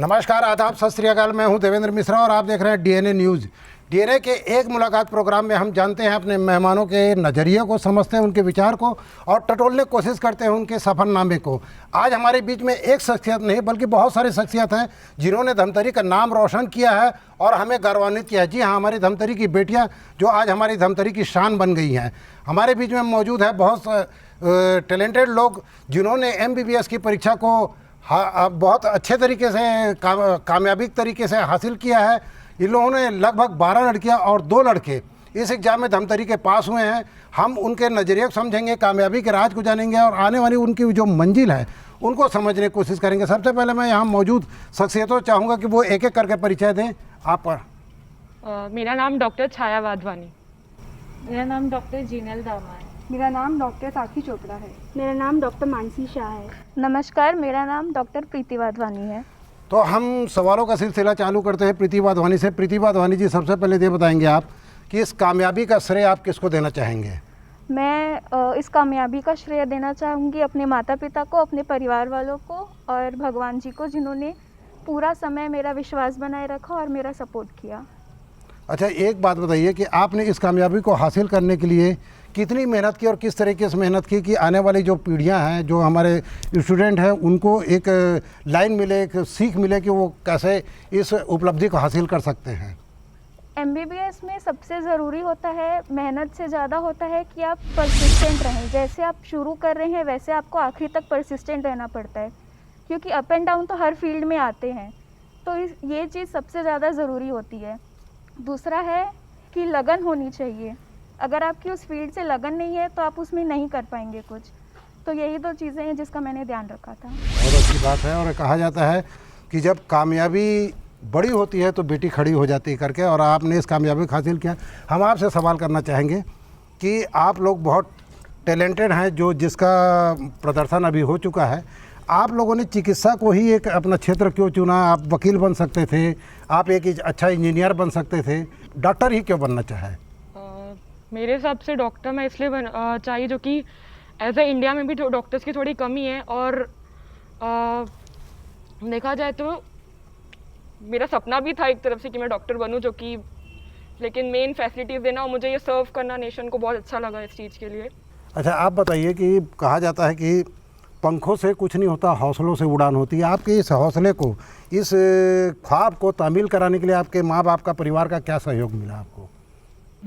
नमस्कार, आदाब, सत श्री अकाल। मैं हूं देवेंद्र मिश्रा और आप देख रहे हैं डीएनए न्यूज़। डीएनए के एक मुलाकात प्रोग्राम में हम जानते हैं अपने मेहमानों के नज़रिए को, समझते हैं उनके विचार को और टटोलने की कोशिश करते हैं उनके सफ़रनामे को। आज हमारे बीच में एक शख्सियत नहीं बल्कि बहुत सारी शख्सियत हैं जिन्होंने धमतरी का नाम रोशन किया है और हमें गौरवान्वित किया है। जी हाँ, हमारी धमतरी की बेटियाँ जो आज हमारी धमतरी की शान बन गई हैं। हमारे बीच में मौजूद है बहुत टैलेंटेड लोग जिन्होंने MBBS की परीक्षा को बहुत अच्छे तरीके से कामयाबी तरीके से हासिल किया है। इन लोगों ने लगभग 12 लड़कियां और 2 लड़के इस एग्ज़ाम में धमतरी के पास हुए हैं। हम उनके नज़रिए को समझेंगे, कामयाबी के राज को जानेंगे और आने वाली उनकी जो मंजिल है उनको समझने की कोशिश करेंगे। सबसे पहले मैं यहाँ मौजूद शख्सियतों चाहूँगा कि वो एक एक करके परिचय दें। आप पर मेरा नाम डॉक्टर छाया वाधवानी। मेरा नाम डॉक्टर जीनल दामा है। मेरा नाम डॉक्टर साक्षी चोपड़ा है। मेरा नाम डॉक्टर मानसी शाह है। नमस्कार, मेरा नाम डॉक्टर प्रीति वाधवानी है। तो हम सवालों का सिलसिला चालू करते हैं प्रीति वाधवानी से। प्रीति वाधवानी जी, सबसे पहले ये बताएंगे आप कि इस कामयाबी का श्रेय आप किसको देना चाहेंगे? मैं इस कामयाबी का श्रेय देना चाहूँगी अपने माता पिता को, अपने परिवार वालों को और भगवान जी को, जिन्होंने पूरा समय मेरा विश्वास बनाए रखा और मेरा सपोर्ट किया। अच्छा, एक बात बताइए कि आपने इस कामयाबी को हासिल करने के लिए कितनी मेहनत की और किस तरीके से मेहनत की कि आने वाली जो पीढ़ियां हैं, जो हमारे स्टूडेंट हैं, उनको एक लाइन मिले, एक सीख मिले कि वो कैसे इस उपलब्धि को हासिल कर सकते हैं? MBBS में सबसे ज़रूरी होता है, मेहनत से ज़्यादा होता है कि आप परसिस्टेंट रहें। जैसे आप शुरू कर रहे हैं वैसे आपको आखिरी तक परसिस्टेंट रहना पड़ता है, क्योंकि अप एंड डाउन तो हर फील्ड में आते हैं। तो ये चीज़ सबसे ज़्यादा ज़रूरी होती है। दूसरा है कि लगन होनी चाहिए। अगर आपकी उस फील्ड से लगन नहीं है तो आप उसमें नहीं कर पाएंगे कुछ। तो यही 2 चीज़ें हैं जिसका मैंने ध्यान रखा था। बहुत अच्छी बात है। और कहा जाता है कि जब कामयाबी बड़ी होती है तो बेटी खड़ी हो जाती है करके, और आपने इस कामयाबी को हासिल किया। हम आपसे सवाल करना चाहेंगे कि आप लोग बहुत टैलेंटेड हैं, जो जिसका प्रदर्शन अभी हो चुका है। आप लोगों ने चिकित्सा को ही एक अपना क्षेत्र क्यों चुना? आप वकील बन सकते थे, आप एक अच्छा इंजीनियर बन सकते थे, डॉक्टर ही क्यों बनना चाहे? मेरे हिसाब से डॉक्टर मैं इसलिए चाहिए जो कि एज ए इंडिया में भी डॉक्टर्स की थोड़ी कमी है, और देखा जाए तो मेरा सपना भी था एक तरफ से कि मैं डॉक्टर बनूं, जो कि लेकिन मेन फैसिलिटीज़ देना और मुझे ये सर्व करना नेशन को बहुत अच्छा लगा इस चीज़ के लिए। अच्छा, आप बताइए कि कहा जाता है कि पंखों से कुछ नहीं होता, हौसलों से उड़ान होती है। आपके इस हौसले को, इस ख्वाब को तामील कराने के लिए आपके माँ बाप का, परिवार का क्या सहयोग मिला आपको?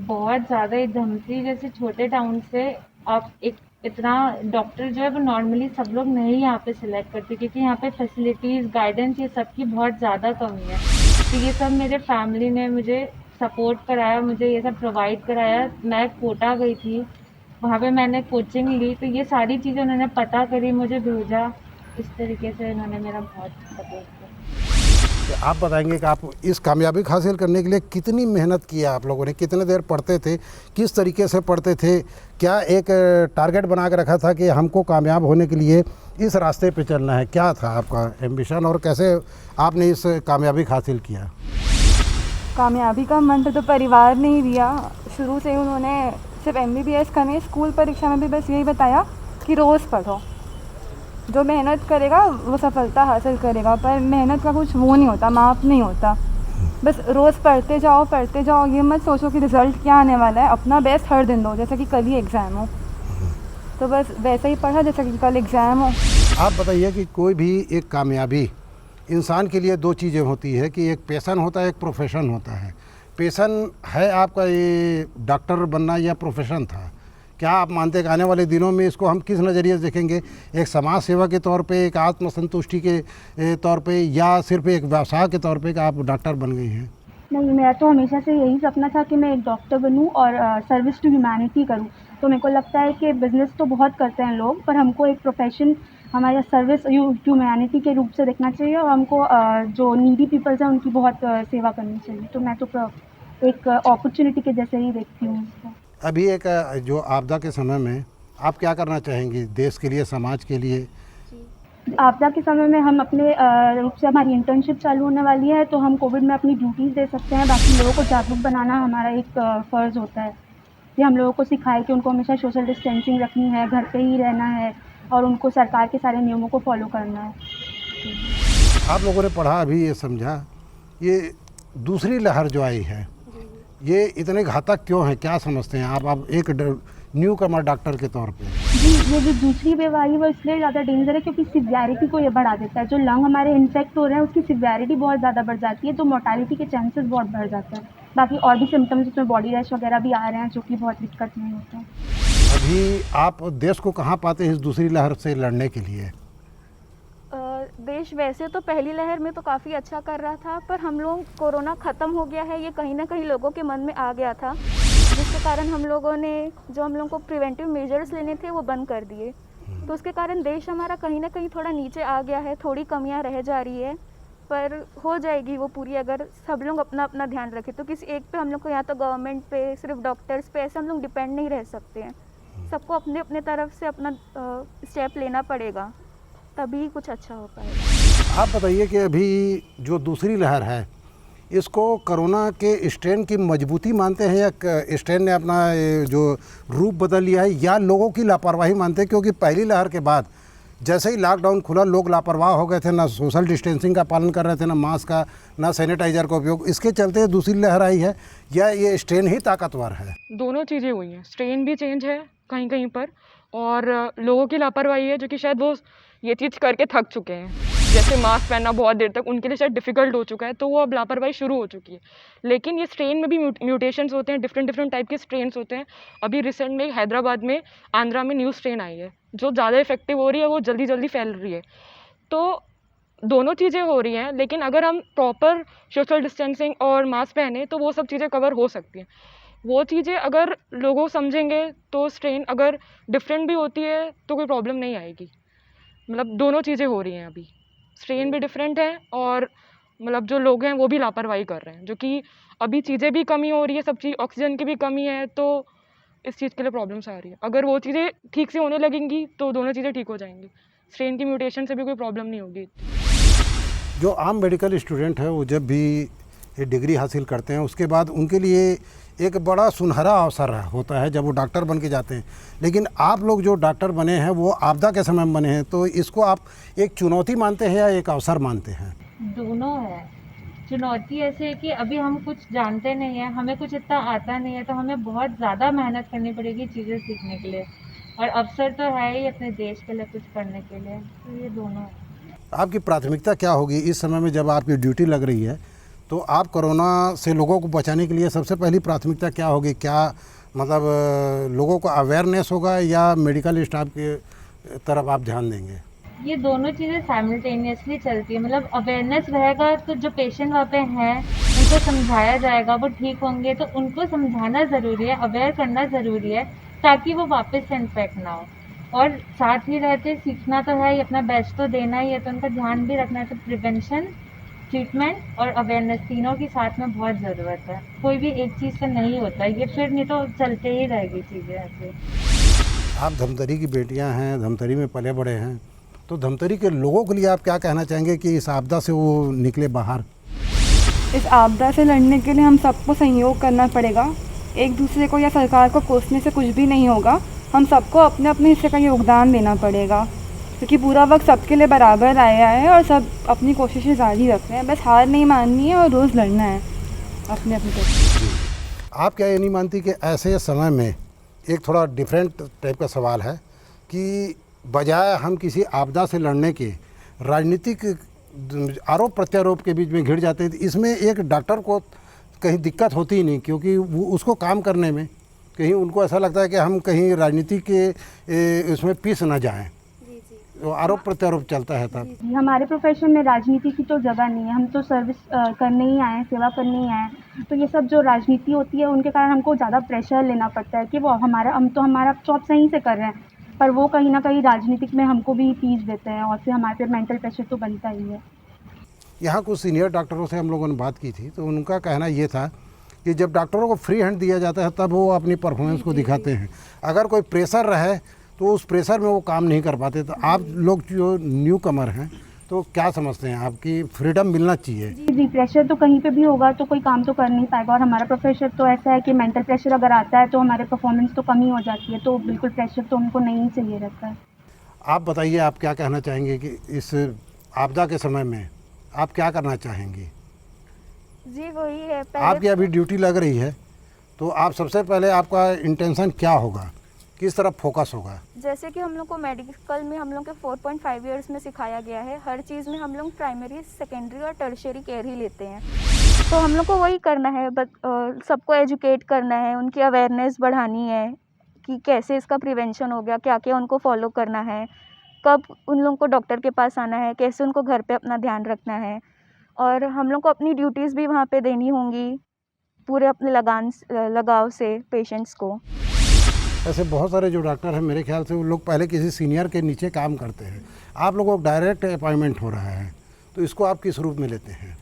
बहुत ज़्यादा। धमतरी जैसे छोटे टाउन से आप एक इतना डॉक्टर जो है वो नॉर्मली सब लोग नहीं यहाँ पे सिलेक्ट करते, क्योंकि यहाँ पे फैसिलिटीज़, गाइडेंस, ये सब की बहुत ज़्यादा कमी है। तो ये सब मेरे फैमिली ने मुझे सपोर्ट कराया, मुझे ये सब प्रोवाइड कराया। मैं कोटा गई थी, वहाँ पे मैंने कोचिंग ली, तो ये सारी चीज़ें उन्होंने पता करी, मुझे भेजा। इस तरीके से उन्होंने मेरा बहुत सपोर्ट किया। तो आप बताएंगे कि आप इस कामयाबी को हासिल करने के लिए कितनी मेहनत की आप लोगों ने? कितने देर पढ़ते थे, किस तरीके से पढ़ते थे? क्या एक टारगेट बना के रखा था कि हमको कामयाब होने के लिए इस रास्ते पे चलना है? क्या था आपका एम्बिशन और कैसे आपने इस कामयाबी को हासिल किया? कामयाबी का मंत्र तो परिवार ने ही दिया। शुरू से ही उन्होंने सिर्फ MBBS का नहीं, स्कूल परीक्षा में भी बस यही बताया कि रोज़ पढ़ो, जो मेहनत करेगा वो सफलता हासिल करेगा। पर मेहनत का कुछ वो नहीं होता, माप नहीं होता। बस रोज़ पढ़ते जाओ पढ़ते जाओ। ये मत सोचो कि रिज़ल्ट क्या आने वाला है, अपना बेस्ट हर दिन दो, जैसे कि कल ही एग्ज़ाम हो। तो बस वैसे ही पढ़ा जैसे कि कल एग्ज़ाम हो। आप बताइए कि कोई भी एक कामयाबी इंसान के लिए 2 चीज़ें होती है कि एक पैशन होता है, एक प्रोफेशन होता है। पैशन है आपका ये डॉक्टर बनना या प्रोफेशन था? क्या आप मानते हैं कि आने वाले दिनों में इसको हम किस नज़रिए से देखेंगे? एक समाज सेवा के तौर पे, एक आत्मसंतुष्टि के तौर पे, या सिर्फ एक व्यवसाय के तौर पे कि आप डॉक्टर बन गई हैं? नहीं, मेरा तो हमेशा से यही सपना था कि मैं एक डॉक्टर बनूं और सर्विस टू ह्यूमैनिटी करूं। तो मेरे को लगता है कि बिज़नेस तो बहुत करते हैं लोग, पर हमको एक प्रोफेशन हमारा सर्विस ह्यूमैनिटी के रूप से देखना चाहिए, और हमको जो नीडी पीपल्स हैं उनकी बहुत सेवा करनी चाहिए। तो मैं तो एक अपॉर्चुनिटी के जैसे ही देखती हूँ इसको। अभी एक जो आपदा के समय में आप क्या करना चाहेंगी देश के लिए, समाज के लिए? आपदा के समय में हम अपने रूप से हमारी इंटर्नशिप चालू होने वाली है, तो हम कोविड में अपनी ड्यूटीज़ दे सकते हैं। बाकी लोगों को जागरूक बनाना हमारा एक फ़र्ज़ होता है। ये हम लोगों को सिखाए कि उनको हमेशा सोशल डिस्टेंसिंग रखनी है, घर पे ही रहना है और उनको सरकार के सारे नियमों को फॉलो करना है। आप लोगों ने पढ़ा अभी, ये समझा, ये दूसरी लहर जो आई है ये इतने घातक क्यों है, क्या समझते हैं आप एक न्यू कमर डॉक्टर के तौर पे? जी, ये जो दूसरी वेव आई है वो इसलिए ज़्यादा डेंजर है क्योंकि सिवियरिटी को ये बढ़ा देता है। जो लंग हमारे इन्फेक्ट हो रहे हैं उसकी सिवियरिटी बहुत ज़्यादा बढ़ जाती है, तो मोर्टालिटी के चांसेस बहुत बढ़ जाते हैं। बाकी और भी सिम्टम्स उसमें बॉडी रैश वगैरह भी आ रहे हैं जो कि बहुत दिक्कत नहीं होता है। अभी आप देश को कहाँ पाते हैं इस दूसरी लहर से लड़ने के लिए? देश वैसे तो पहली लहर में तो काफ़ी अच्छा कर रहा था, पर हम लोग कोरोना ख़त्म हो गया है ये कहीं ना कहीं लोगों के मन में आ गया था, जिसके कारण हम लोगों ने जो हम लोगों को प्रिवेंटिव मेजर्स लेने थे वो बंद कर दिए। तो उसके कारण देश हमारा कहीं ना कहीं थोड़ा नीचे आ गया है, थोड़ी कमियां रह जा रही है, पर हो जाएगी वो पूरी अगर सब लोग अपना अपना ध्यान रखें। तो किसी एक पे हम लोग को या तो गवर्नमेंट पे, सिर्फ डॉक्टर्स पे ऐसे हम लोग डिपेंड नहीं रह सकते हैं। सबको अपने अपने तरफ से अपना स्टेप लेना पड़ेगा, तभी कुछ अच्छा हो पाएगा। आप बताइए कि अभी जो दूसरी लहर है इसको कोरोना के स्ट्रेन की मजबूती मानते हैं या स्ट्रेन ने अपना जो रूप बदल लिया है, या लोगों की लापरवाही मानते हैं? क्योंकि पहली लहर के बाद जैसे ही लॉकडाउन खुला लोग लापरवाह हो गए थे, ना सोशल डिस्टेंसिंग का पालन कर रहे थे, ना मास्क का, ना सैनिटाइजर का उपयोग। इसके चलते दूसरी लहर आई है या ये स्ट्रेन ही ताकतवर है? दोनों चीज़ें हुई हैं, स्ट्रेन भी चेंज है कहीं कहीं पर और लोगों की लापरवाही है जो कि शायद वो ये चीज़ करके थक चुके हैं। जैसे मास्क पहनना बहुत देर तक उनके लिए शायद डिफ़िकल्ट हो चुका है, तो वो अब लापरवाही शुरू हो चुकी है। लेकिन ये स्ट्रेन में भी म्यूटेशंस होते हैं, डिफरेंट टाइप के स्ट्रेन्स होते हैं। अभी रिसेंट में हैदराबाद में, आंध्रा में न्यू स्ट्रेन आई है जो ज़्यादा इफेक्टिव हो रही है, वो जल्दी फैल रही है। तो दोनों चीज़ें हो रही हैं, लेकिन अगर हम प्रॉपर सोशल डिस्टेंसिंग और मास्क पहने तो वो सब चीज़ें कवर हो सकती हैं। वो चीज़ें अगर लोगों समझेंगे तो स्ट्रेन अगर डिफरेंट भी होती है तो कोई प्रॉब्लम नहीं आएगी। मतलब दोनों चीज़ें हो रही हैं अभी, स्ट्रेन भी डिफरेंट है और मतलब जो लोग हैं वो भी लापरवाही कर रहे हैं, जो कि अभी चीज़ें भी कमी हो रही है, सब चीज़ ऑक्सीजन की भी कमी है, तो इस चीज़ के लिए प्रॉब्लम्स आ रही है। अगर वो चीज़ें ठीक से होने लगेंगी तो दोनों चीज़ें ठीक हो जाएंगी, स्ट्रेन की म्यूटेशन से भी कोई प्रॉब्लम नहीं होगी। जो आम मेडिकल स्टूडेंट है वो जब भी ये डिग्री हासिल करते हैं उसके बाद उनके लिए एक बड़ा सुनहरा अवसर होता है जब वो डॉक्टर बन के जाते हैं, लेकिन आप लोग जो डॉक्टर बने हैं वो आपदा के समय में बने हैं, तो इसको आप एक चुनौती मानते हैं या एक अवसर मानते हैं? दोनों है। चुनौती ऐसे है कि अभी हम कुछ जानते नहीं हैं, हमें कुछ इतना आता नहीं है, तो हमें बहुत ज़्यादा मेहनत करनी पड़ेगी चीज़ें सीखने के लिए, और अवसर तो है ही अपने देश के लिए कुछ करने के लिए। तो ये दोनों है। आपकी प्राथमिकता क्या होगी इस समय में जब आपकी ड्यूटी लग रही है, तो आप कोरोना से लोगों को बचाने के लिए सबसे पहली प्राथमिकता क्या होगी? क्या मतलब लोगों को अवेयरनेस होगा या मेडिकल स्टाफ के तरफ आप ध्यान देंगे? ये दोनों चीज़ें साइमल्टेनियसली चलती है। मतलब अवेयरनेस रहेगा तो जो पेशेंट वहाँ पे हैं उनको समझाया जाएगा, वो ठीक होंगे, तो उनको समझाना ज़रूरी है, अवेयर करना ज़रूरी है ताकि वो वापस से इन्फेक्ट ना हो। और साथ ही रहते सीखना तो है ही, अपना बेस्ट तो देना ही है, तो उनका ध्यान भी रखना है। तो प्रिवेंशन, ट्रीटमेंट और अवेयरनेस तीनों की साथ में बहुत ज़रूरत है। कोई भी एक चीज़ से नहीं होता ये, फिर नहीं तो चलते ही रहेगी चीज़ें ऐसे। आप धमतरी की बेटियां हैं, धमतरी में पले बड़े हैं, तो धमतरी के लोगों के लिए आप क्या कहना चाहेंगे कि इस आपदा से वो निकले बाहर? इस आपदा से लड़ने के लिए हम सबको सहयोग करना पड़ेगा। एक दूसरे को या सरकार को कोसने से कुछ भी नहीं होगा, हम सबको अपने अपने हिस्से का योगदान देना पड़ेगा, क्योंकि पूरा वक्त सबके लिए बराबर आया है और सब अपनी कोशिशें जारी रख रहे हैं। बस हार नहीं माननी है और रोज़ लड़ना है अपने अपने कोशिश। आप क्या ये नहीं मानती कि ऐसे समय में एक थोड़ा डिफरेंट टाइप का सवाल है कि बजाय हम किसी आपदा से लड़ने के राजनीतिक आरोप प्रत्यारोप के बीच में घिर जाते हैं, इसमें एक डॉक्टर को कहीं दिक्कत होती ही नहीं, क्योंकि वो उसको काम करने में कहीं उनको ऐसा लगता है कि हम कहीं राजनीति के उसमें पीस ना जाएं, तो आरोप प्रत्यारोप चलता है तब। हमारे प्रोफेशन में राजनीति की तो जगह नहीं है, हम तो सर्विस करने ही आए हैं, सेवा करने ही आए हैं। तो ये सब जो राजनीति होती है उनके कारण हमको ज़्यादा प्रेशर लेना पड़ता है कि वो हम तो हमारा जॉब सही से कर रहे हैं, पर वो कहीं ना कहीं राजनीतिक में हमको भी पीस देते हैं और फिर हमारे पे मेंटल प्रेशर तो बनता ही है। यहाँ कुछ सीनियर डॉक्टरों से हम लोगों ने बात की थी, तो उनका कहना ये था कि जब डॉक्टरों को फ्री हैंड दिया जाता है तब वो अपनी परफॉर्मेंस को दिखाते हैं, अगर कोई प्रेशर रहे तो उस प्रेशर में वो काम नहीं कर पाते। तो आप लोग जो न्यू कमर हैं तो क्या समझते हैं, आपकी फ्रीडम मिलना चाहिए? जी, प्रेशर तो कहीं पे भी होगा तो कोई काम तो कर नहीं पाएगा, और हमारा प्रोफेशन तो ऐसा है कि मेंटल प्रेशर अगर आता है तो हमारे परफॉर्मेंस तो कमी हो जाती है, तो बिल्कुल प्रेशर तो हमको नहीं चाहिए रहता है। आप बताइए, आप क्या कहना चाहेंगे कि इस आपदा के समय में आप क्या करना चाहेंगी? जी वही है पहले आपकी अभी ड्यूटी लग रही है, तो आप सबसे पहले आपका इंटेंशन क्या होगा, किस तरफ फोकस होगा? जैसे कि हम लोग को मेडिकल में हम लोग के 4.5 इयर्स में सिखाया गया है, हर चीज़ में हम लोग प्राइमरी, सेकेंडरी और टर्शियरी केयर ही लेते हैं। तो हम लोग को वही करना है, सबको एजुकेट करना है, उनकी अवेयरनेस बढ़ानी है कि कैसे इसका प्रिवेंशन हो गया, क्या क्या उनको फॉलो करना है, कब उन लोगों को डॉक्टर के पास आना है, कैसे उनको घर पे अपना ध्यान रखना है। और हम लोग को अपनी ड्यूटीज़ भी वहाँ पे देनी होंगी पूरे अपने लगाव से पेशेंट्स को। ऐसे बहुत सारे जो डॉक्टर हैं, मेरे ख्याल से वो लोग पहले किसी सीनियर के नीचे काम करते हैं। आप लोगों को डायरेक्ट अपॉइंटमेंट हो रहा है, तो इसको आप किस रूप में लेते हैं?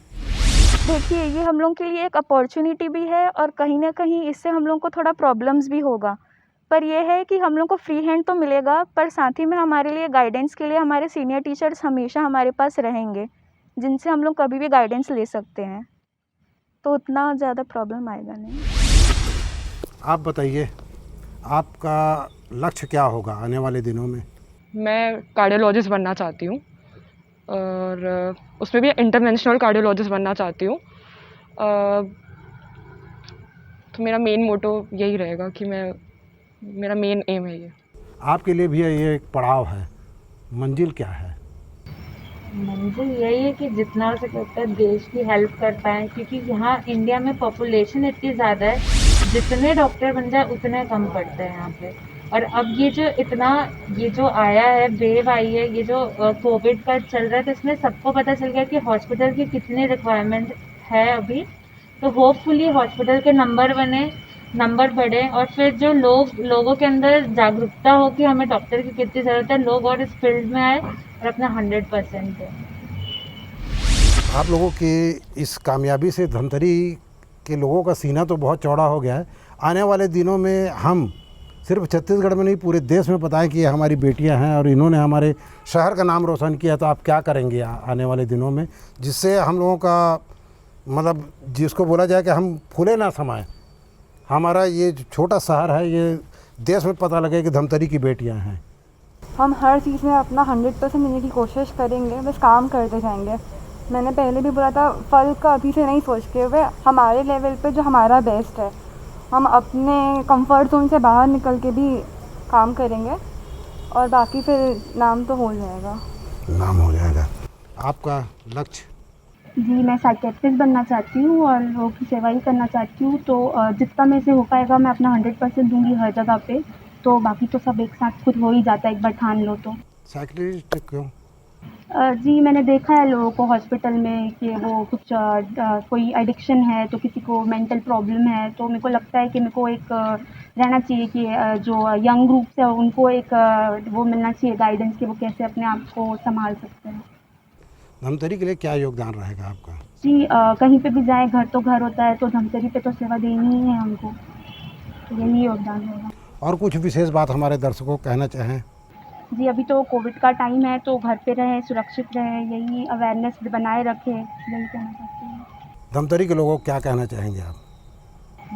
देखिए ये हम लोग के लिए एक अपॉर्चुनिटी भी है और कहीं ना कहीं इससे हम लोग को थोड़ा प्रॉब्लम्स भी होगा, पर यह है कि हम लोग को फ्री हैंड तो मिलेगा, पर साथ ही में हमारे लिए गाइडेंस के लिए हमारे सीनियर टीचर्स हमेशा हमारे पास रहेंगे, जिनसे हम लोग कभी भी गाइडेंस ले सकते हैं, तो उतना ज़्यादा प्रॉब्लम आएगा नहीं। आप बताइए, आपका लक्ष्य क्या होगा आने वाले दिनों में? मैं कार्डियोलॉजिस्ट बनना चाहती हूँ और उसमें भी इंटरवेंशनल कार्डियोलॉजिस्ट बनना चाहती हूँ। तो मेरा मेन मोटो यही रहेगा कि मेरा मेन एम है ये। आपके लिए भी ये एक पड़ाव है, मंजिल क्या है? मंजिल यही है कि जितना हो सके उतना देश की हेल्प कर पाएँ, क्योंकि यहाँ इंडिया में पॉपुलेशन इतनी ज़्यादा है, जितने डॉक्टर बन जाए उतने कम पड़ते हैं यहाँ पे। और अब ये जो आया है, वेव आई है, ये जो कोविड का चल रहा है, तो इसमें सबको पता चल गया कि हॉस्पिटल की कितनी रिक्वायरमेंट है अभी। तो होपफुली हॉस्पिटल के नंबर बढ़े और फिर जो लोगों के अंदर जागरूकता हो कि हमें डॉक्टर की कितनी ज़रूरत है, लोग और इस फील्ड में आए और अपना 100% दें। आप लोगों की इस कामयाबी से धमतरी के लोगों का सीना तो बहुत चौड़ा हो गया है। आने वाले दिनों में हम सिर्फ छत्तीसगढ़ में नहीं, पूरे देश में बताएं कि ये हमारी बेटियां हैं और इन्होंने हमारे शहर का नाम रोशन किया, तो आप क्या करेंगे आने वाले दिनों में, जिससे हम लोगों का मतलब जिसको बोला जाए कि हम फूले ना समाएं, हमारा ये छोटा शहर है, ये देश में पता लगे कि धमतरी की बेटियां हैं। हम हर चीज़ में अपना 100% देने की कोशिश करेंगे, बस काम करते जाएंगे। मैंने पहले भी बोला था, फल का अभी से नहीं सोचते हुए हमारे लेवल पे जो हमारा बेस्ट है, हम अपने कंफर्ट जोन से बाहर निकल के भी काम करेंगे और बाकी फिर नाम तो हो जाएगा। नाम हो जाएगा। आपका लक्ष्य? जी, मैं साइकेट्रिस्ट बनना चाहती हूँ और लोगों की सेवा ही करना चाहती हूँ। तो जितना मेरे से हो पाएगा मैं अपना 100% दूँगी हर जगह पे। तो बाकी तो सब एक साथ खुद हो ही जाता है एक बार ठान लो तो। साइकिलिस्ट क्यों? जी, मैंने देखा है लोगों को हॉस्पिटल में कि वो कुछ कोई एडिक्शन है, तो किसी को मेंटल प्रॉब्लम है, तो मेरे को लगता है कि मेरे को एक रहना चाहिए कि जो यंग ग्रुप्स है उनको एक वो मिलना चाहिए गाइडेंस कि वो कैसे अपने आप को संभाल सकते हैं। धमतरी के लिए क्या योगदान रहेगा आपका? जी, कहीं पे भी जाए घर तो घर होता है, तो धमतरी पे तो सेवा देनी ही है हमको, तो यही योगदान होगा। और कुछ विशेष बात हमारे दर्शकों को कहना चाहें? जी, अभी तो कोविड का टाइम है, तो घर पे रहें, सुरक्षित रहें, यही अवेयरनेस बनाए रखें, यही कहना चाहती हूँ। धमतरी के लोगों को क्या कहना चाहेंगे आप?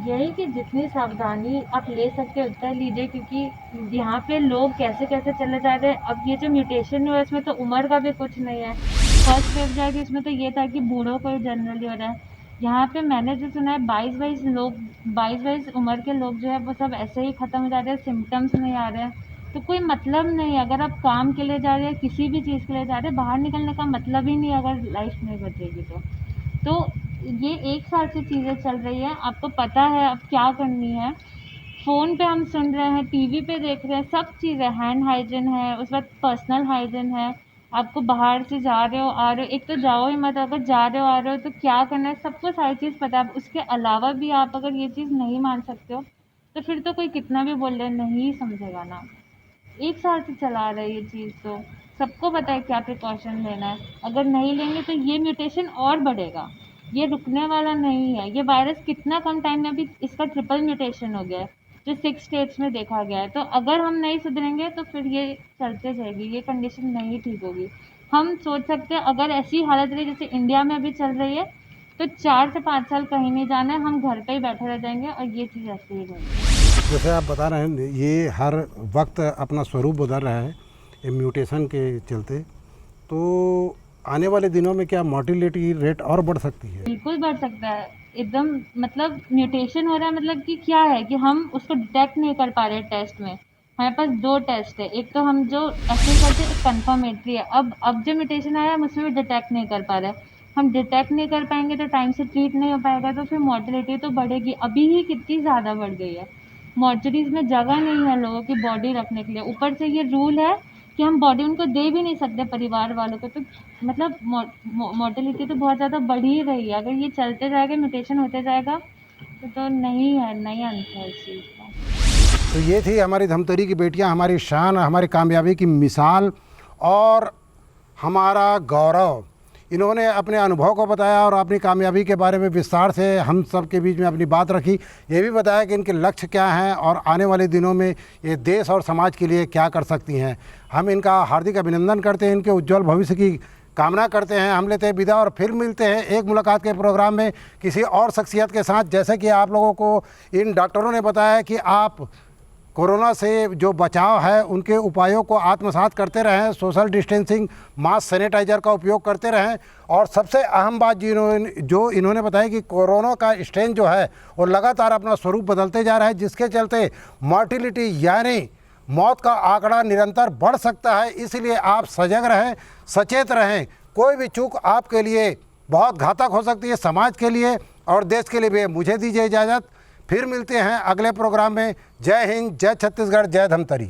यही कि जितनी सावधानी आप ले सकते हो उतना लीजिए, क्योंकि यहाँ पे लोग कैसे कैसे चले जा रहे हैं। अब ये जो म्यूटेशन हुआ है इसमें तो उम्र का भी कुछ नहीं है। फर्स्ट वेव जाएगी इसमें तो ये था कि बूढ़ों को जनरली हो रहा है। यहाँ पे मैंने जो सुना है 22 उम्र के लोग जो है वो सब ऐसे ही ख़त्म हो जा रहे हैं, सिम्टम्स नहीं आ रहे हैं। तो कोई मतलब नहीं, अगर आप काम के लिए जा रहे हैं, किसी भी चीज़ के लिए जा रहे हैं, बाहर निकलने का मतलब ही नहीं अगर लाइफ नहीं बचेगी तो ये 1 साल से चीज़ें चल रही है, आपको पता है अब क्या करनी है। फ़ोन पे हम सुन रहे हैं, टीवी पे देख रहे हैं, सब चीज़ है, हैंड हाइजीन है, उस बाद पर्सनल हाइजीन है। आपको बाहर से जा रहे हो आ रहे हो, एक तो जाओ ही मत, अगर जा रहे हो आ रहे हो तो क्या करना है सबको सारी चीज़ पता है। उसके अलावा भी आप अगर ये चीज़ नहीं मान सकते हो तो फिर तो कोई कितना भी बोल रहे नहीं समझेगा ना। 1 साल से चला रहा है ये चीज़, तो सबको पता है क्या प्रिकॉशन लेना है। अगर नहीं लेंगे तो ये म्यूटेशन और बढ़ेगा, ये रुकने वाला नहीं है। ये वायरस कितना कम टाइम में अभी इसका ट्रिपल म्यूटेशन हो गया है जो 6 स्टेट्स में देखा गया है। तो अगर हम नहीं सुधरेंगे तो फिर ये चलते जाएगी, ये कंडीशन नहीं ठीक होगी। हम सोच सकते हैं अगर ऐसी हालत रही जैसे इंडिया में अभी चल रही है तो 4 से 5 साल कहीं नहीं जाना है, हम घर पे ही बैठे रह जाएंगे और ये चीज़ ऐसे ही रहेगी। जैसे आप बता रहे हैं ये हर वक्त अपना स्वरूप बदल रहा है ये म्यूटेशन के चलते, तो आने वाले दिनों में क्या मोर्टिलिटी रेट और बढ़ सकती है? बिल्कुल बढ़ सकता है एकदम। मतलब म्यूटेशन हो रहा है, मतलब कि क्या है कि हम उसको डिटेक्ट नहीं कर पा रहे टेस्ट में। हमारे पास 2 टेस्ट है, एक तो हम जो ऐसे करते हैं कंफर्मेटरी है। अब जो म्यूटेशन आया हम उसमें भी डिटेक्ट नहीं कर पा रहे हैं। हम डिटेक्ट नहीं कर पाएंगे तो टाइम से ट्रीट नहीं हो पाएगा, तो फिर मोर्टिलिटी तो बढ़ेगी। अभी ही कितनी ज़्यादा बढ़ गई है। मॉर्चरीज में जगह नहीं है लोगों की बॉडी रखने के लिए। ऊपर से ये रूल है कि हम बॉडी उनको दे भी नहीं सकते परिवार वालों को। तो मतलब मोर्टेलिटी तो बहुत ज़्यादा बढ़ ही रही है। अगर ये चलते जाएगा, म्यूटेशन होते जाएगा तो नहीं है, नहीं अंत है इस चीज़ का। तो ये थी हमारी धमतरी की बेटियां, हमारी शान, हमारी कामयाबी की मिसाल और हमारा गौरव। इन्होंने अपने अनुभव को बताया और अपनी कामयाबी के बारे में विस्तार से हम सब के बीच में अपनी बात रखी। ये भी बताया कि इनके लक्ष्य क्या हैं और आने वाले दिनों में ये देश और समाज के लिए क्या कर सकती हैं। हम इनका हार्दिक अभिनंदन करते हैं, इनके उज्जवल भविष्य की कामना करते हैं। हम लेते हैं विदा और फिर मिलते हैं एक मुलाकात के प्रोग्राम में किसी और शख्सियत के साथ। जैसे कि आप लोगों को इन डॉक्टरों ने बताया कि आप कोरोना से जो बचाव है उनके उपायों को आत्मसात करते रहें, सोशल डिस्टेंसिंग, मास्क, सैनिटाइज़र का उपयोग करते रहें। और सबसे अहम बात जो इन्होंने बताया कि कोरोना का स्ट्रेन जो है वो लगातार अपना स्वरूप बदलते जा रहा है, जिसके चलते मॉर्टिलिटी यानी मौत का आंकड़ा निरंतर बढ़ सकता है। इसलिए आप सजग रहें, सचेत रहें। कोई भी चूक आपके लिए बहुत घातक हो सकती है, समाज के लिए और देश के लिए भी। मुझे दीजिए इजाज़त, फिर मिलते हैं अगले प्रोग्राम में। जय हिंद, जय छत्तीसगढ़, जय धमतरी।